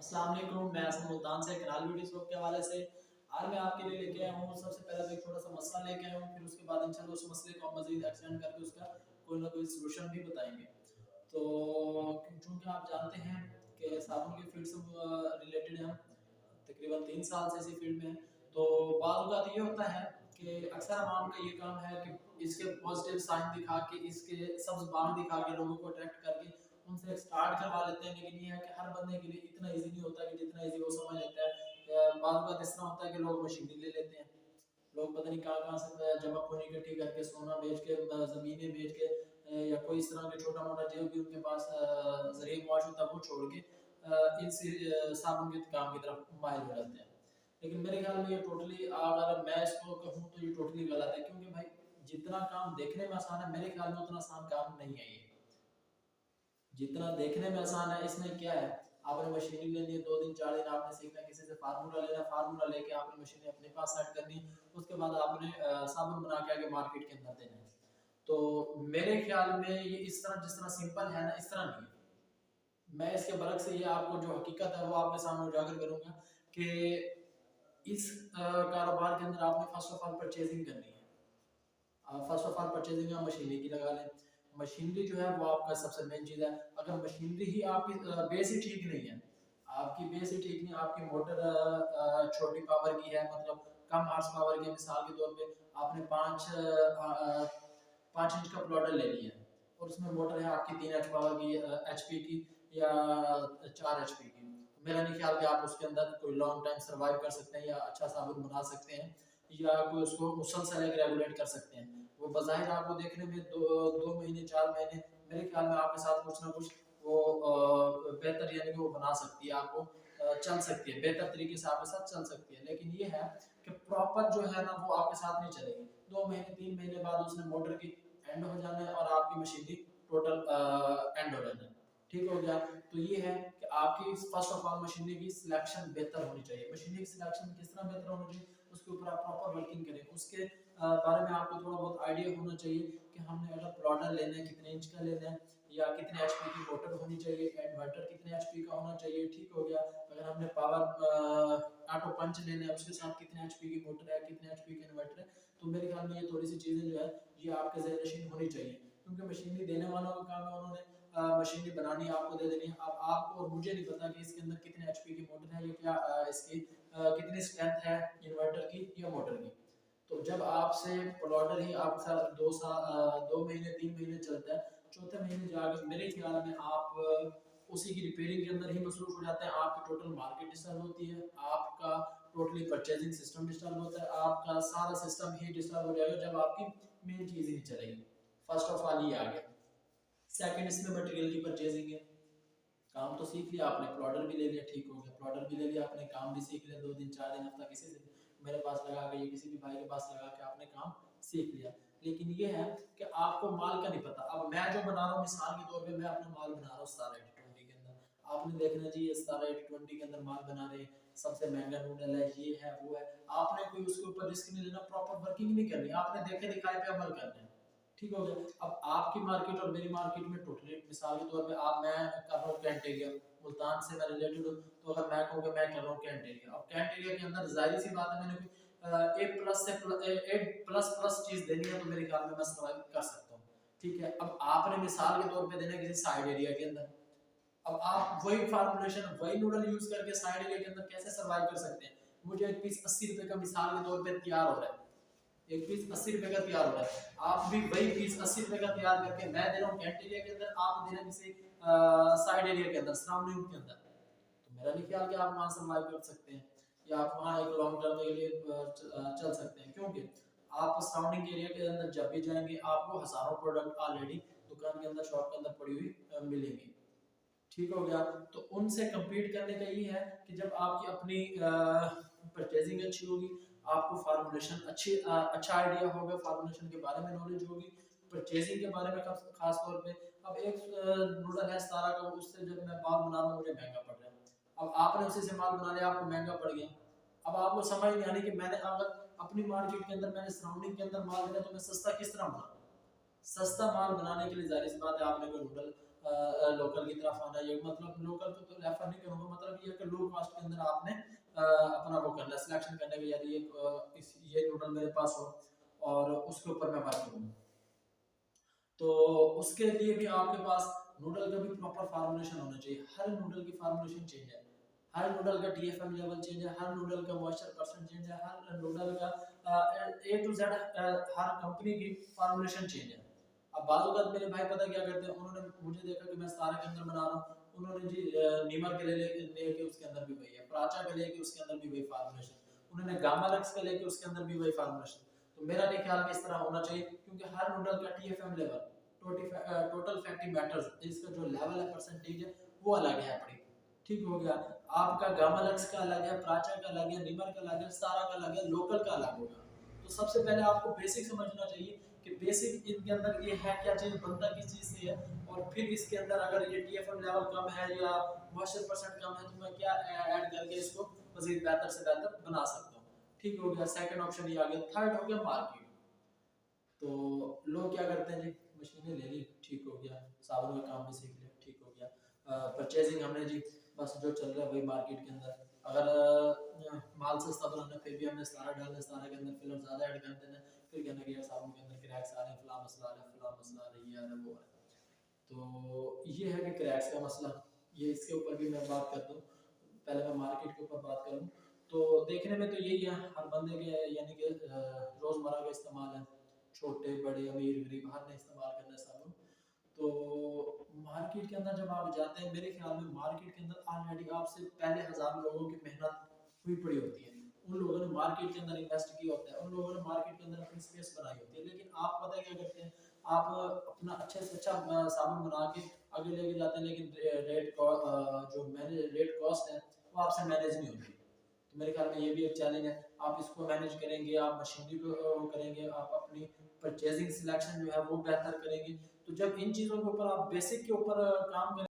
अस्सलाम वालेकुम, मैं हसन मुल्तान से कनाल ब्यूटी शॉप के हवाले से आज मैं आपके लिए लेके आया हूँ। सबसे पहले तो एक छोटा सा मसला लेके आया हूँ, फिर उसके बाद इंशाल्लाह उस मसले को हम मजीद एक्सटेंड करके उसका कोई ना कोई सलूशन भी बताएंगे। तो चूँकि आप जानते हैं कि साबुन के फील्ड से रिलेटेड हम तकरीबन 3 साल से इसी फील्ड में हैं। तो बाज़ औक़ात ये होता है कि अक्सर आवाम का ये काम है कि इसके पॉजिटिव साइन दिखा के, इसके सब्ज़ बाग दिखा के लोगों को अट्रैक्ट करके उनसे स्टार्ट करवा लेते हैं। लेकिन ये है कि हर बंदे के लिए इतना ईजी नहीं होता कि जितना ईजी वो समझ लेता है। बाज़ बात इस तरह होता है कि लोग मशीनरी ले लेते हैं। लोग पता नहीं कहाँ कहाँ से जमा पूंजी इकट्ठी करके सोना बेच के, ज़मीनें बेच के, या कोई इस तरह के छोटा मोटा जो भी उनके पास ज़रिए मुआश होता है वो छोड़ के साबुन के काम की तरफ माहिर हो जाते हैं। लेकिन मेरे ख्याल में ये टोटली, अगर मैं इसको कहूँ तो ये टोटली गलत है, क्योंकि भाई जितना काम देखने में आसान है मेरे ख्याल में उतना आसान काम नहीं है। ये जितना देखने में आसान है इसमें क्या है, आपने मशीनरी लेनी है, 2 दिन 4 दिन आपने सीखना है, किसी से फार्मूला लेना, फार्मूला लेके आपने मशीनरी अपने पास सेट करनी, उसके बाद आपने साबुन बना के आगे मार्केट के अंदर देना है। तो मेरे ख्याल में ये इस तरह जिस तरह सिंपल है ना, इस तरह नहीं है। मैं इसके बरक्स से ये आपको जो हकीकत है वो आपके सामने उजागर करूंगा कि इस कारोबार के अंदर आपने फर्स्ट ऑफ ऑल परचेजिंग करनी है। फर्स्ट ऑफ ऑल परचेजिंग आप मशीनरी की लगा लें। मशीनरी जो है वो आपका सबसे मेन चीज़ है। अगर मशीनरी ही आपकी बेस ही ठीक नहीं है, आपकी बेस ही ठीक नहीं, आपकी मोटर छोटी पावर की है, मतलब कम हार्स पावर की, मिसाल के तौर पे आपने 5 इंच का प्लॉटर ले लिया है और उसमें मोटर है आपकी 3 पावर की, HP की या 4 HP की। मेरा नहीं ख्याल कि आप उसके अंदर कोई लॉन्ग टाइम सर्वाइव कर सकते हैं या अच्छा साबुन बना सकते हैं या कोई उसको मुसलसल एक रेगुलेट कर सकते हैं। वो बज़ाहिर आपको देखने में 2 महीने 4 महीने, मेरे ख्याल में आपके साथ कुछ ना कुछ वो बेहतर, यानी कि वो बना सकती है, आपको चल सकती है, बेहतर तरीके से आपके साथ चल सकती है। लेकिन ये है कि प्रॉपर जो है ना वो आपके साथ नहीं चलेगी। 2 महीने 3 महीने बाद उसने मोटर की एंड हो जाना है और आपकी मशीनरी टोटल एंड हो जाना है। ठीक हो गया। तो ये है कि आपकी फर्स्ट ऑफ ऑल मशीनरी की सिलेक्शन बेहतर होनी चाहिए। मशीनरी की सिलेक्शन किस तरह बेहतर होनी चाहिए, उसके ऊपर आप प्रॉपर वर्किंग करें। उसके बारे में आपको थोड़ा बहुत आइडिया होना चाहिए कि हमने अगर प्लॉटर लेना है कितने इंच का लेना है, या कितने HP की मोटर होनी चाहिए, इन्वर्टर कितने HP का होना चाहिए। ठीक हो गया। अगर हमने पावर ऑटो पंच लेना है उसके साथ कितने HP की मोटर है, कितने HP का इन्वर्टर है। तो मेरे ख्याल में ये थोड़ी सी चीज़ें जो है ये आपके ज़हन नशीन होनी चाहिए, क्योंकि मशीनरी देने वालों का काम है, उन्होंने मशीनरी बनानी आपको दे देनी है। अब आपको और मुझे नहीं पता कि इसके अंदर कितने HP की मोटर है या क्या इसकी कितनी स्ट्रेंथ है इन्वर्टर की या मोटर की। तो जब आपसे प्लॉटर ही आपके साथ 2 महीने 3 महीने चलता है, चौथे महीने जाकर मेरे ख्याल में आप उसी की रिपेयरिंग के अंदर ही मसरूफ हो जाते हैं। आपकी टोटल मार्केट डिस्टर्ब होती है, आपका टोटली परचेजिंग सिस्टम डिस्टर्ब होता है, आपका सारा सिस्टम ही डिस्टर्ब हो जाएगा जब आपकी मेन चीज़ ही नहीं चलेगी। फर्स्ट ऑफ ऑल ये आ गया। सेकंड, इसमें मटेरियल की परचेजिंग है। काम तो सीख लिया आपने, प्लॉटर भी ले लिया, ठीक हो गया, प्लॉटर भी ले लिया आपने, काम भी सीख लिया, 2 दिन 4 दिन हफ्ता किसी से मेरे पास लगा के या किसी भी भाई के पास लगा के आपने काम सीख लिया। लेकिन ये है कि आपको माल का नहीं पता। अब मैं जो बना रहा हूँ, मिसाल के तौर पे मैं अपना माल बना रहा हूँ 1780-20 के अंदर, आपने देखना जी ये 1780-20 के अंदर माल बना रहे हैं, सबसे महंगा नूडल है, ये है वो है। आपने कोई उसके ऊपर रिस्क नहीं लेना, प्रॉपर वर्किंग नहीं करनी, आपने देखे दिखाए पे अमल करना है। ठीक हो गया। अब आपकी मार्केट और मेरी मार्केट में टोटली, मिसाल के तौर पे आप, मैं कर रहा हूँ कैंट एरिया, मुल्तान से मैं रिलेटेड हूँ, तो अगर मैं कहूँ कि मैं कर रहा हूँ कैंट एरिया, अब कैंट एरिया के अंदर जाहिर सी बात है, मैंने A प्लस से A प्लस प्लस चीज देनी है तो मेरे ख्याल में मैं सर्वाइव कर सकता हूँ। ठीक है। अब आपने मिसाल के तौर पे देना किसी साइड एरिया के अंदर, अब आप वही फार्मूलेशन वही नूडल यूज करके साइड एरिया के अंदर कैसे सर्वाइव कर सकते हैं। मुझे एक पीस 80 रुपए का मिसाल के तौर पे तैयार हो रहा है, एक पीस 80 रुपए का तैयार हो रहा है, आप भी वही पीस 80 रुपए का तैयार करके मैं दे रहा हूँ कैंट एरिया के अंदर, आप दे रहे हैं किसी साइड एरिया के अंदर, सराउंडिंग के अंदर। तो मेरा नहीं ख्याल कि आप वहां सर्वाइव कर सकते हैं या आप वहां एक लॉन्ग टर्म के लिए चल सकते हैं, क्योंकि आप सराउंडिंग एरिया के अंदर जब भी जाएंगे आपको हजारों प्रोडक्ट ऑलरेडी दुकान के अंदर, शॉप के अंदर पड़ी हुई मिलेंगी। ठीक हो गया। तो उनसे compete करने का ये है कि जब आपकी अपनी परचेजिंग अच्छी होगी, आपको फार्मूलेशन अच्छा आइडिया होगा, फार्मूलेशन के बारे में नॉलेज होगी, परचेजिंग के बारे में खास तौर पे। अब एक नूडल है 17 का, उससे जब मैं माल बना रहा हूँ मुझे महंगा पड़ रहा है। अब आपने उसी से माल बना लिया, आपको महंगा पड़ गया। अब आपको समझ नहीं आनी कि मैंने अगर अपनी मार्केट के अंदर, मैंने सराउंडिंग के अंदर माल देना, तो मैं सस्ता किस तरह बनाऊँ। सस्ता माल बनाने के लिए जाहिर सी बात है आपने कोई नूडल लोकल की तरफ आना, ये मतलब लोकल को तो रेफर नहीं करूंगा, मतलब ये कि लो कॉस्ट के अंदर आपने अपना वो करना सिलेक्शन करने का, यार ये नूडल मेरे पास हो और उसके ऊपर मैं वर्क करूँ। तो उसके लिए भी आपके पास नूडल का भी प्रॉपर फार्मूलेशन होना चाहिए। हर नूडल की फार्मूलेशन चेंज है, हर नूडल का डीएफएम लेवल चेंज है, हर नूडल का मॉइस्चर परसेंट चेंज है, हर नूडल का ए टू जेड हर कंपनी की फार्मूलेशन चेंज है। अब बात बात मेरे भाई पता क्या करते हैं, उन्होंने मुझे देखा कि मैं सारा के अंदर बना रहा हूँ, उन्होंने जी नीमर के लेके उसके अंदर भी वही है, प्राचा के लेके उसके अंदर भी वही फार्मूलेशन, उन्होंने गामालक्स का लेके उसके अंदर भी वही फार्मूलेशन। तो मेरा नहीं ख्याल कि इस तरह होना चाहिए, क्योंकि हर नूडल का TFM level, total fatty matters, इसका जो लेवल है परसेंटेज है वो अलग है अपनी। ठीक हो गया, आपका गामालक्स का अलग है, प्राचा का अलग है, निमर का अलग है, सारा का अलग है, लोकल का अलग होगा। तो सबसे पहले आपको बेसिक समझना चाहिए कि बेसिक इनके अंदर ये है क्या चीज, बनता किस चीज से है, और फिर इसके अंदर अगर ये टीएफएम लेवल कम है या मॉइस्चर परसेंट कम है तो मैं क्या ऐड करके इसको मजीद बेहतर से बेहतर बना सकता हूँ। ठीक हो गया, सेकंड ऑप्शन ये आ गया। थर्ड हो गया मार्केट। तो लोग क्या करते हैं जी, मशीनें ले ली, ठीक हो गया, साबुन का काम भी सीख लिया, ठीक हो गया, परचेजिंग हमने जी बस जो चल रहा है वही मार्केट के अंदर, अगर माल सस्ता बनाना फिर भी हमने सारा डालना, सारा के अंदर फिल्म ज़्यादा ऐड कर देना, फिर कहना कि यार साबुन के अंदर क्रैक्स आ रहे हैं, फला मसला आ रहा है, फला मसला आ रहा है, ये आ रहा है, वो आ रहा है। तो ये है कि क्रैक्स का मसला, ये इसके ऊपर भी मैं बात करता हूँ। पहले मैं मार्केट के ऊपर बात करूँ तो देखने में तो यही है, हर बंदे के यानी कि रोज़मर्रा का इस्तेमाल है, छोटे बड़े अमीर गरीब हर ने इस्तेमाल करना है साबुन। तो मार्केट के अंदर जब आप जाते हैं, मेरे ख्याल में मार्केट के अंदर ऑलरेडी आपसे पहले हज़ार लोगों की मेहनत हुई पड़ी होती है, उन लोगों ने मार्केट के अंदर इन्वेस्ट किया होता है, उन लोगों ने मार्केट के अंदर अपनी स्पेस बनाई होती है, लेकिन आप पता क्या करते हैं, आप अपना अच्छे से अच्छा साबुन बना के आगे लेके जाते हैं, लेकिन जो मैनेज रेट कॉस्ट है वो आपसे मैनेज नहीं होती। तो मेरे ख्याल में ये भी एक चैलेंज है, आप इसको मैनेज करेंगे, आप मशीनरी को करेंगे, आप अपनी परचेजिंग सिलेक्शन जो है वो बेहतर करेंगे। तो जब इन चीज़ों के ऊपर आप बेसिक के ऊपर काम करें